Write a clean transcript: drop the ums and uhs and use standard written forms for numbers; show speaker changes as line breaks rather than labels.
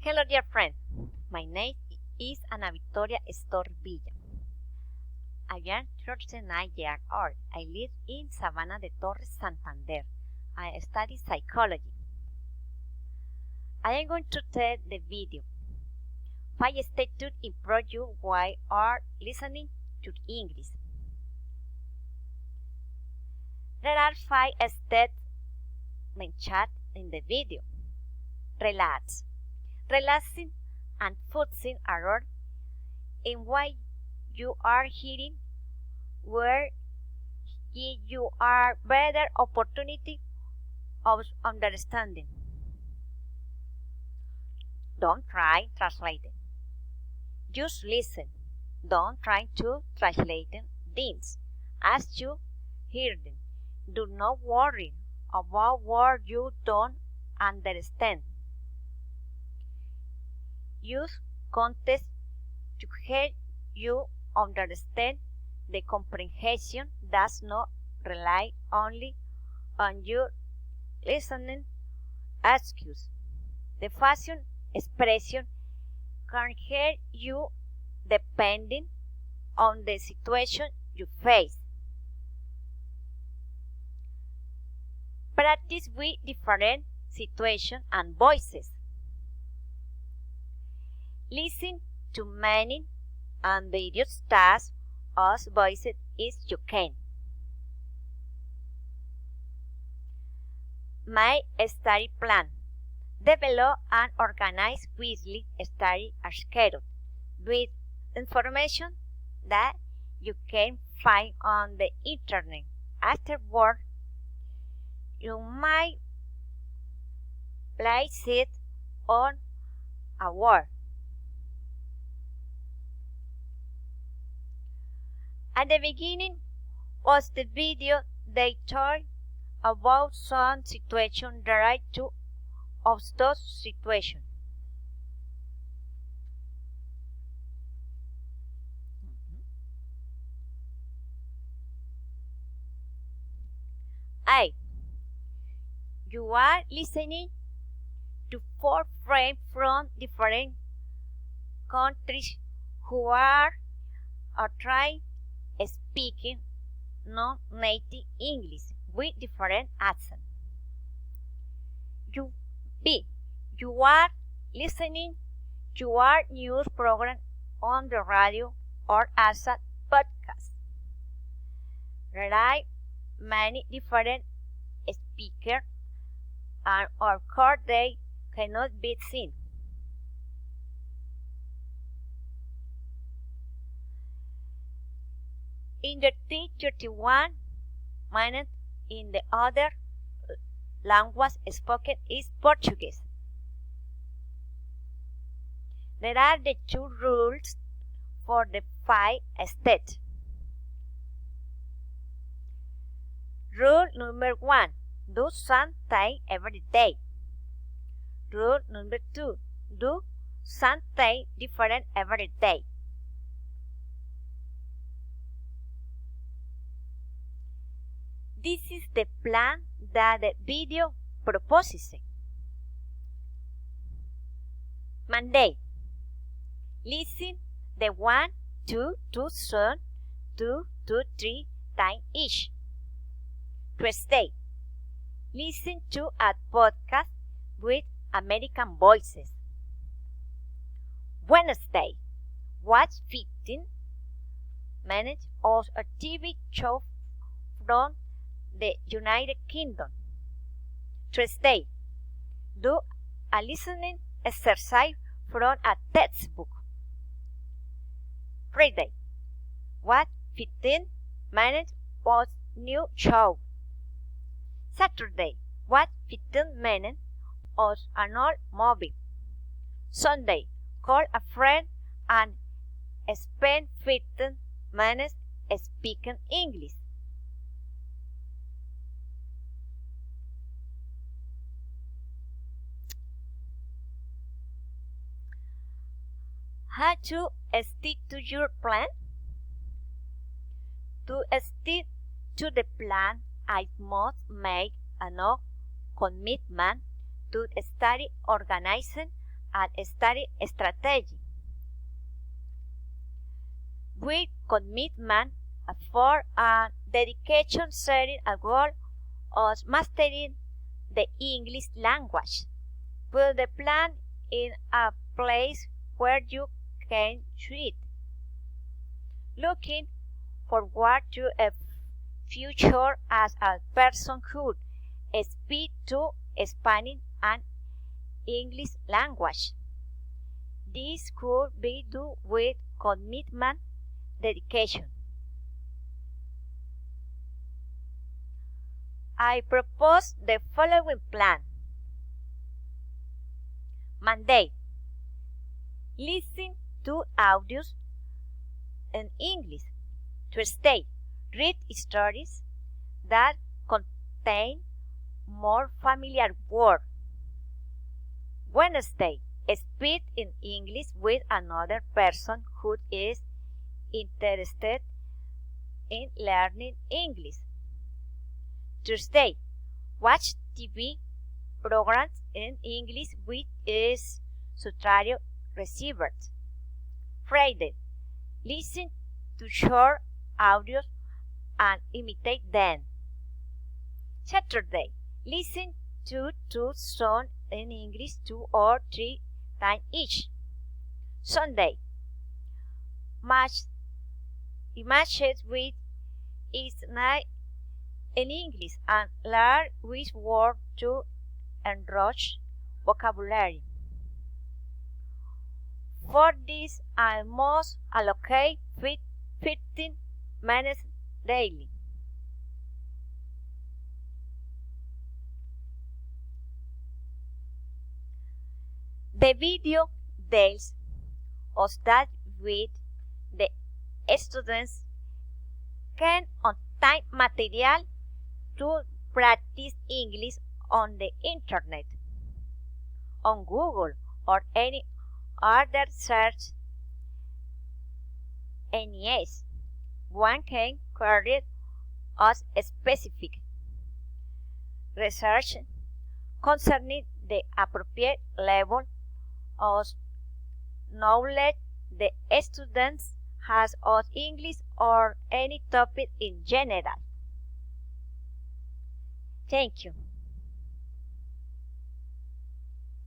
Hello, dear friend. My name is Ana Victoria Villa. I am 39 years old. I live in Sabana de Torres, Santander. I study psychology. I am going to tell the video 5 steps to improve you while are listening to English. There are 5 steps mentioned in the video. Relax. Relaxing and focusing are in what you are hearing, where you are better opportunity of understanding. Don't try translating. Just listen. Don't try to translate things as you hear them. Do not worry about what you don't understand. Use context to help you understand. The comprehension does not rely only on your listening skills. The facial expression can help you depending on the situation you face. Practice with different situations and voices. Listen to many and various tasks as voices as you can. Make a study plan. Develop and organize weekly study schedule with information that you can find on the internet. Afterward, you might place it on a wall. At the beginning of the video, they talk about some situations related to those situations. You are listening to 4 friends from different countries who are trying speaking non-native English with different accents. You are listening to our news program on the radio or as a podcast. There are many different speakers and of course they cannot be seen. In the 31 minutes in the other language spoken is Portuguese. There are the 2 rules for the 5 steps. Rule number 1. Do something every day. Rule number 2. Do something different every day. This is the plan that the video proposes. Monday. Listen the 1, 2, 2, 7, 2, 2, 3 times each. Tuesday. Listen to a podcast with American voices. Wednesday. Watch 15 minutes of a TV show from the United Kingdom. Thursday. Do a listening exercise from a textbook. Friday. Watch 15 minutes of new show. Saturday. Watch 15 minutes of an old movie. Sunday. Call a friend and spend 15 minutes speaking English. How to stick to your plan? To stick to the plan, I must make a commitment to study, organizing, and study strategy. With commitment for and dedication, setting a goal of mastering the English language. Put the plan in a place where you can see it. Looking forward to a future as a person who speaks to Spanish and English language. This could be done with commitment, dedication. I propose the following plan. Monday. Listen to audios in English. Tuesday. Read stories that contain more familiar words. Wednesday. Speak in English with another person who is interested in learning English. Thursday. Watch TV programs in English with subtitle receivers. Friday. Listen to short audios and imitate them. Saturday. Listen to two songs in English 2 or 3 times each. Sunday. Match images with its name in English and learn which word to enrich vocabulary. For this, I must allocate 15 minutes daily. The video deals of that with the students can obtain material to practice English on the internet, on Google, or any other search engines. One can carry out specific research concerning the appropriate level of knowledge the students has of English or any topic in general. Thank you.